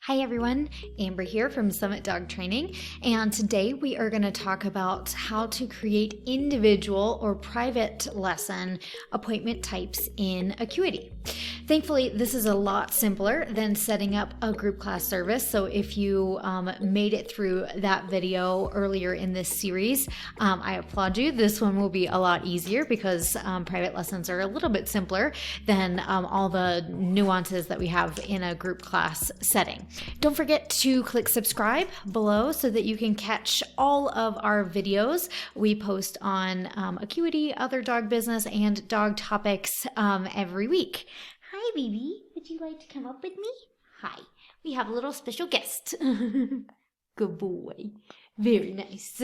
Hi everyone, Amber here from Summit Dog Training, and today we are going to talk about how to create individual or private lesson appointment types in Acuity. Thankfully, this is a lot simpler than setting up a group class service, so if you made it through that video earlier in this series, I applaud you. This one will be a lot easier because private lessons are a little bit simpler than all the nuances that we have in a group class setting. Don't forget to click subscribe below so that you can catch all of our videos. We post on Acuity, other dog business, and dog topics every week. Hi, baby. Would you like to come up with me? Hi. We have a little special guest. Good boy. Very nice.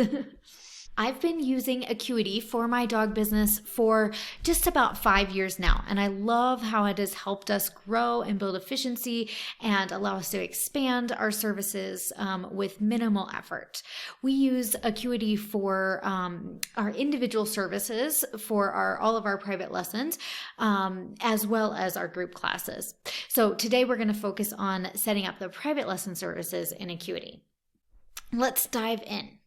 I've been using Acuity for my dog business for just about 5 years now, and I love how it has helped us grow and build efficiency and allow us to expand our services with minimal effort. We use Acuity for our individual services for all of our private lessons, as well as our group classes. So today we're going to focus on setting up the private lesson services in Acuity. Let's dive in.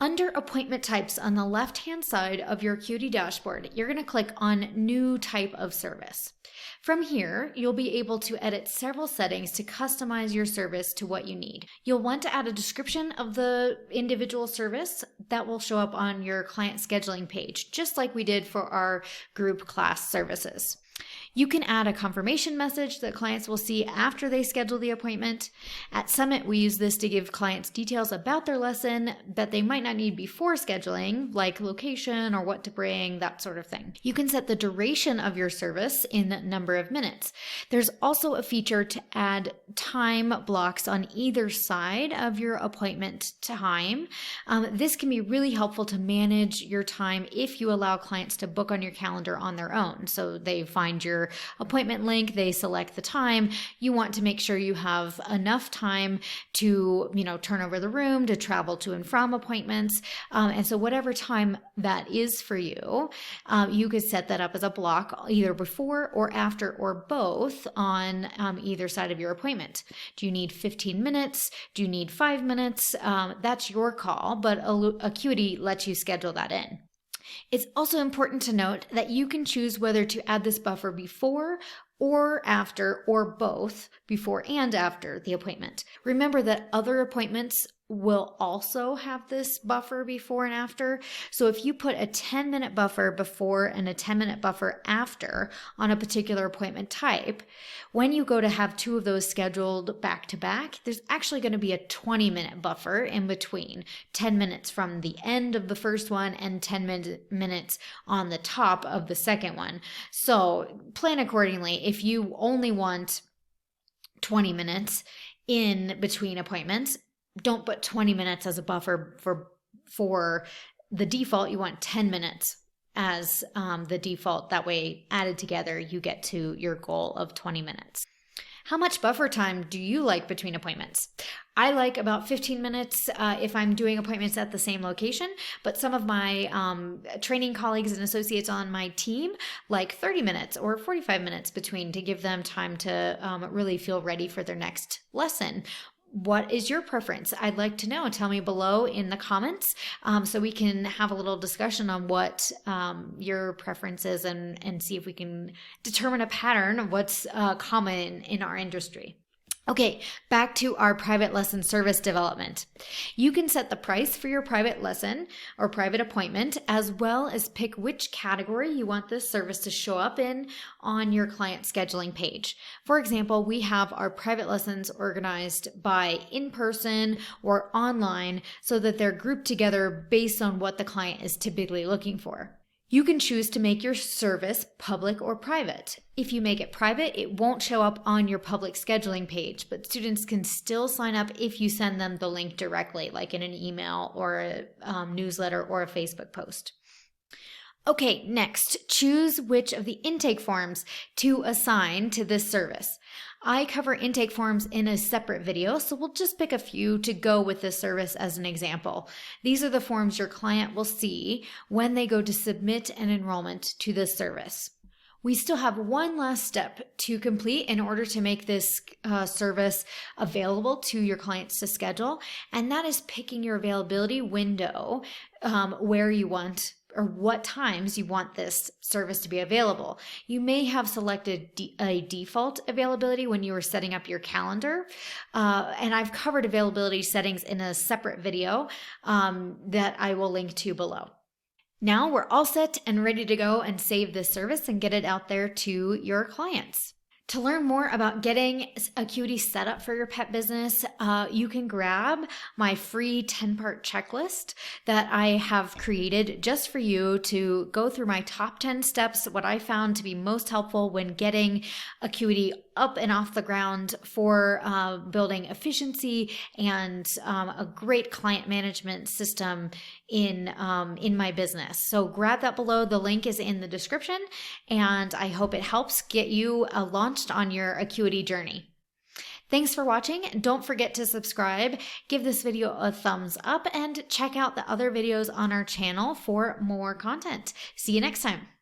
Under appointment types on the left-hand side of your Acuity dashboard, you're going to click on New Type of Service. From here, you'll be able to edit several settings to customize your service to what you need. You'll want to add a description of the individual service that will show up on your client scheduling page, just like we did for our group class services. You can add a confirmation message that clients will see after they schedule the appointment. At Summit, we use this to give clients details about their lesson that they might not need before scheduling, like location or what to bring, that sort of thing. You can set the duration of your service in number of minutes. There's also a feature to add time blocks on either side of your appointment time. This can be really helpful to manage your time if you allow clients to book on your calendar on their own. So they find your appointment link, they select the time. You want to make sure you have enough time to, turn over the room, to travel to and from appointments. And so whatever time that is for you, you could set that up as a block either before or after or both on either side of your appointment. Do you need 15 minutes? Do you need 5 minutes? That's your call, but Acuity lets you schedule that in. It's also important to note that you can choose whether to add this buffer before or after or both, before and after the appointment. Remember that other appointments will also have this buffer before and after. So if you put a 10-minute buffer before and a 10-minute buffer after on a particular appointment type, when you go to have two of those scheduled back to back, there's actually going to be a 20-minute buffer in between, 10 minutes from the end of the first one and 10 minutes on the top of the second one. So plan accordingly. If you only want 20 minutes in between appointments, don't put 20 minutes as a buffer for the default. You want 10 minutes as the default. That way, added together, you get to your goal of 20 minutes. How much buffer time do you like between appointments? I like about 15 minutes if I'm doing appointments at the same location, but some of my training colleagues and associates on my team like 30 minutes or 45 minutes between to give them time to really feel ready for their next lesson. What is your preference? I'd like to know. Tell me below in the comments so we can have a little discussion on what your preference is and see if we can determine a pattern of what's common in our industry. Okay, back to our private lesson service development. You can set the price for your private lesson or private appointment, as well as pick which category you want this service to show up in on your client scheduling page. For example, we have our private lessons organized by in-person or online so that they're grouped together based on what the client is typically looking for. You can choose to make your service public or private. If you make it private, it won't show up on your public scheduling page, but students can still sign up if you send them the link directly, like in an email or a newsletter or a Facebook post. Okay, next, choose which of the intake forms to assign to this service. I cover intake forms in a separate video, so we'll just pick a few to go with this service as an example. These are the forms your client will see when they go to submit an enrollment to this service. We still have one last step to complete in order to make this service available to your clients to schedule, and that is picking your availability window where you want or what times you want this service to be available. You may have selected a default availability when you were setting up your calendar, and I've covered availability settings in a separate video that I will link to below. Now we're all set and ready to go and save this service and get it out there to your clients. To learn more about getting Acuity set up for your pet business, you can grab my free 10-part checklist that I have created just for you to go through my top 10 steps, what I found to be most helpful when getting Acuity up and off the ground for building efficiency and a great client management system in my business. So grab that below. The link is in the description, and I hope it helps get you launched on your Acuity journey. Thanks for watching. Don't forget to subscribe, give this video a thumbs up, and check out the other videos on our channel for more content. See you next time.